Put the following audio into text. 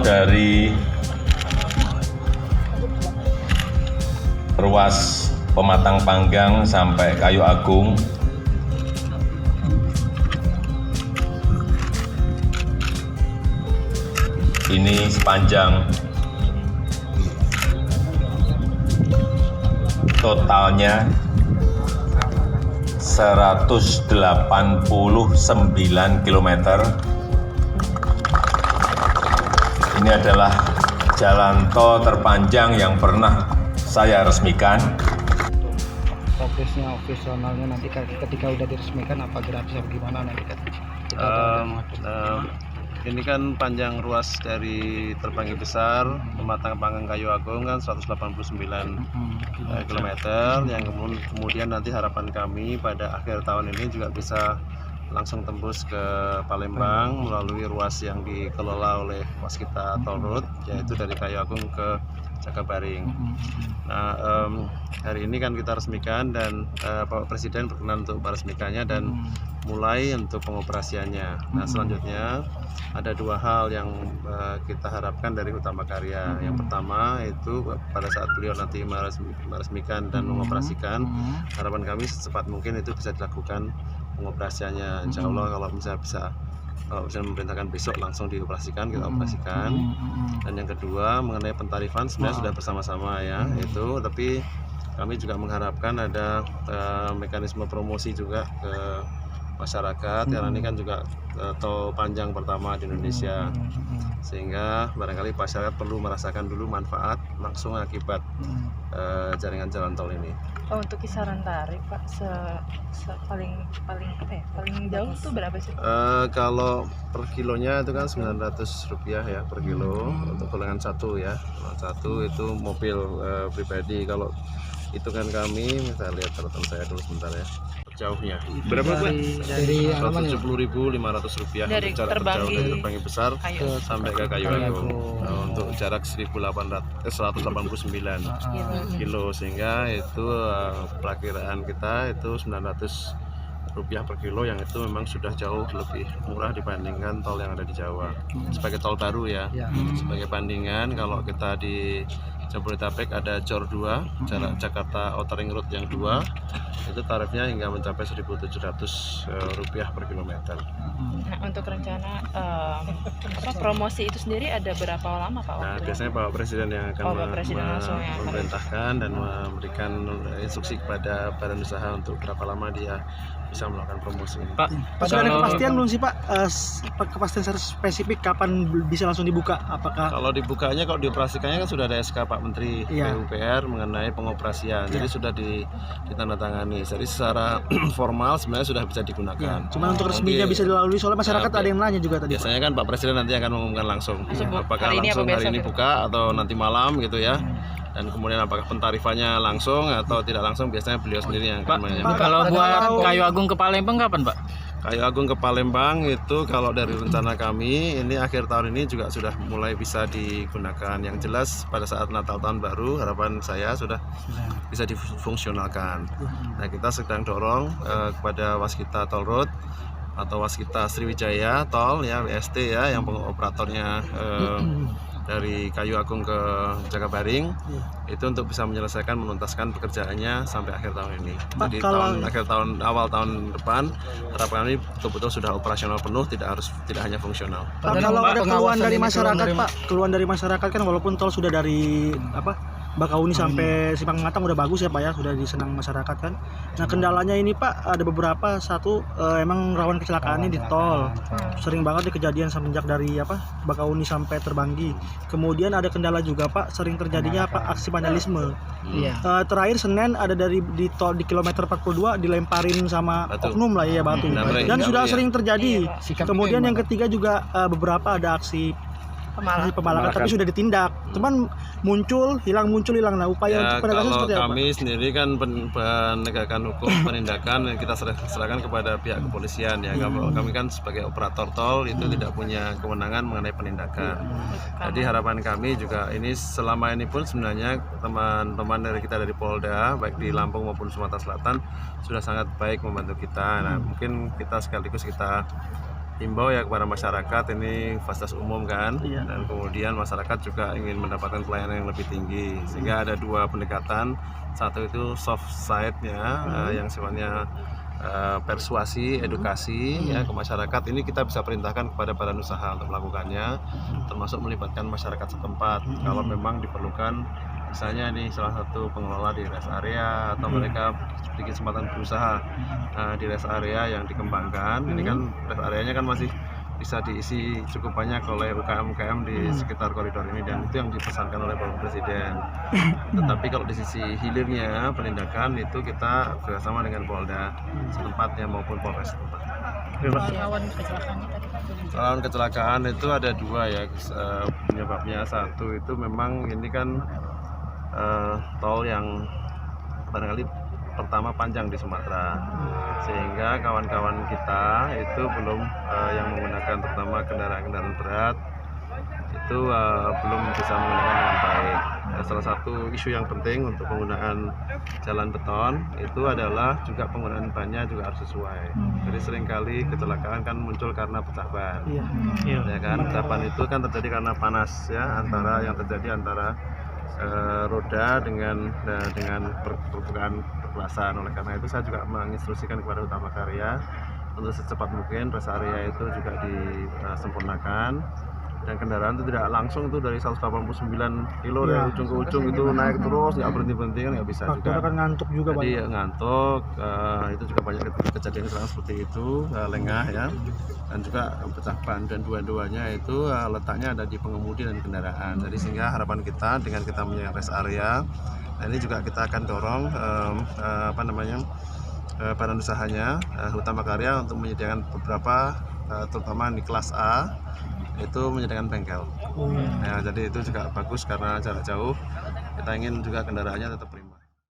dari ruas Pematang Panggang sampai Kayu Agung ini sepanjang totalnya 189 km. Ini adalah jalan tol terpanjang yang pernah saya resmikan. Progresnya operasionalnya nanti ketika udah diresmikan apa gratis apa gimana nanti kan? Ini kan panjang ruas dari Terbanggi Besar, Pematang Panggang Kayu Agung kan 189 km yang kemudian nanti harapan kami pada akhir tahun ini juga bisa langsung tembus ke Palembang melalui ruas yang dikelola oleh Waskita Toll Road, yaitu dari Kayu Agung ke Jakabaring. Nah, hari ini kan kita resmikan dan Bapak Presiden berkenan untuk meresmikannya dan mulai untuk pengoperasiannya. Nah, selanjutnya ada dua hal yang kita harapkan dari Utama Karya. Yang pertama itu pada saat beliau nanti meresmikan dan mengoperasikan, harapan kami secepat mungkin itu bisa dilakukan pengoperasiannya. Insya Allah kalau bisa memerintahkan besok langsung dioperasikan, kita operasikan. Dan yang kedua mengenai pentarifan sebenarnya sudah bersama-sama ya itu, tapi kami juga mengharapkan ada mekanisme promosi juga ke masyarakat karena ini kan juga tol panjang pertama di Indonesia, sehingga barangkali masyarakat perlu merasakan dulu manfaat langsung akibat jaringan jalan tol ini. Oh, untuk kisaran tarif Pak, paling jauh tuh berapa sih? Kalau per kilonya itu kan Rp900 ya per kilo untuk golongan 1 ya. Golongan 1 itu mobil pribadi. Kalau itu kan kami, saya lihat catatan saya dulu sebentar ya. Jauhnya berapa Pak? Dari Rp170.500 dari jarak terjauh dari Terbanggi Besar sampai ke Kayu Agung. Untuk jarak 189 kilo, sehingga itu perakiraan kita itu Rp900 per kilo, yang itu memang sudah jauh lebih murah dibandingkan tol yang ada di Jawa. Sebagai tol baru ya. Sebagai bandingan kalau kita di Jabodetabek ada JOR 2, jarak Jakarta Outer Ring Road yang 2, itu tarifnya hingga mencapai Rp1.700 per kilometer. Nah, untuk rencana promosi itu sendiri ada berapa lama Pak? Nah, biasanya Bapak Presiden yang akan memerintahkan dan memberikan instruksi kepada badan usaha untuk berapa lama dia bisa melakukan promosi ini. Pak, sudah ada kepastian belum sih Pak? Kepastian secara spesifik kapan bisa langsung dibuka? Apakah kalau dibukanya, kalau dioperasikannya kan sudah ada SK Pak Menteri PUPR mengenai pengoperasian, jadi sudah ditandatangani. Jadi secara formal sebenarnya sudah bisa digunakan. Cuma untuk resminya bisa dilalui soalnya masyarakat ada yang nanya juga tadi. Biasanya kan Pak Presiden nanti akan mengumumkan langsung, apakah hari ini buka atau nanti malam gitu ya. Dan kemudian apakah pentarifannya langsung atau tidak langsung, biasanya beliau sendiri yang akan menyampaikan. Kalau buat Kayu Agung ke Palembang kapan Pak? Kayu Agung ke Palembang itu kalau dari rencana kami ini akhir tahun ini juga sudah mulai bisa digunakan. Yang jelas pada saat Natal tahun baru harapan saya sudah bisa difungsionalkan. Nah, kita sedang dorong kepada Waskita Toll Road atau Waskita Sriwijaya Tol ya, WST ya, yang operatornya dari Kayu Agung ke Jakabaring, itu untuk bisa menyelesaikan menuntaskan pekerjaannya sampai akhir tahun ini. Jadi awal tahun depan harapan kami betul-betul sudah operasional penuh, tidak hanya fungsional. Pak, kalau ada keluhan dari masyarakat Pak, keluhan dari masyarakat kan walaupun tol sudah dari Bakauni sampai Simpang Matang udah bagus ya Pak ya, sudah disenang masyarakat kan. Nah, kendalanya ini Pak ada beberapa, satu emang rawan kecelakaannya di tol. Sering banget di kejadian semenjak dari Bakauni sampai Terbanggi. Kemudian ada kendala juga Pak, sering terjadinya aksi vandalisme. Terakhir Senin ada di tol di kilometer 42 dilemparin sama oknum lah ya batu. Dan sudah sering terjadi. Kemudian yang ketiga juga beberapa ada aksi pemalakan tapi sudah ditindak. Cuman muncul hilang. Nah, upaya untuk penegakan seperti apa? Kami sendiri kan penegakan hukum, penindakan kita serahkan kepada pihak kepolisian ya. Kami kan sebagai operator tol itu tidak punya kewenangan mengenai penindakan. Jadi harapan kami juga ini selama ini pun sebenarnya teman-teman dari kita dari Polda baik di Lampung maupun Sumatera Selatan sudah sangat baik membantu kita. Nah, mungkin kita sekaligus kita himbau ya kepada masyarakat, ini fasilitas umum kan, Iya. dan kemudian masyarakat juga ingin mendapatkan pelayanan yang lebih tinggi, sehingga ada dua pendekatan. Satu itu soft side-nya yang sifatnya persuasi, edukasi ya ke masyarakat. Ini kita bisa perintahkan kepada badan usaha untuk melakukannya, termasuk melibatkan masyarakat setempat kalau memang diperlukan. Misalnya nih salah satu pengelola di rest area atau mereka sedikit kesempatan berusaha di rest area yang dikembangkan. Ini kan rest areanya kan masih bisa diisi cukup banyak oleh UKM-UKM di sekitar koridor ini, dan itu yang dipesankan oleh Bapak Presiden. Tetapi kalau di sisi hilirnya penindakan itu kita bersama dengan Polda setempatnya maupun Polres setempat. Lawan kecelakaannya tadi Pak. Lawan kecelakaan itu ada dua ya penyebabnya. Satu itu memang ini kan tol yang barangkali pertama panjang di Sumatera, sehingga kawan-kawan kita itu belum yang menggunakan terutama kendaraan-kendaraan berat itu belum bisa menggunakan dengan baik. Salah satu isu yang penting untuk penggunaan jalan beton itu adalah juga penggunaan bannya juga harus sesuai. Jadi seringkali kecelakaan kan muncul karena pecah ban. Iya. Ya kan, pecah ban itu kan terjadi karena panas ya, antara yang terjadi antara roda dengan permukaan perkelasan. Oleh karena itu saya juga menginstruksikan kepada Utama Karya untuk secepat mungkin rest area itu juga disempurnakan, dan kendaraan itu tidak langsung itu dari 189 kilo dari ujung ke ujung itu naik terus, nggak berhenti kan nggak bisa juga. Faktor kan ngantuk juga Jadi banyak. ngantuk, itu juga banyak kejadian seperti itu, lengah ya, dan juga pecah ban, dan dua-duanya itu letaknya ada di pengemudi dan kendaraan. Jadi sehingga harapan kita dengan kita punya rest area, nah ini juga kita akan dorong badan usahanya Utama Karya untuk menyediakan beberapa terutama di kelas A itu menyediakan bengkel. Nah, jadi itu juga bagus karena jarak jauh kita ingin juga kendaraannya tetap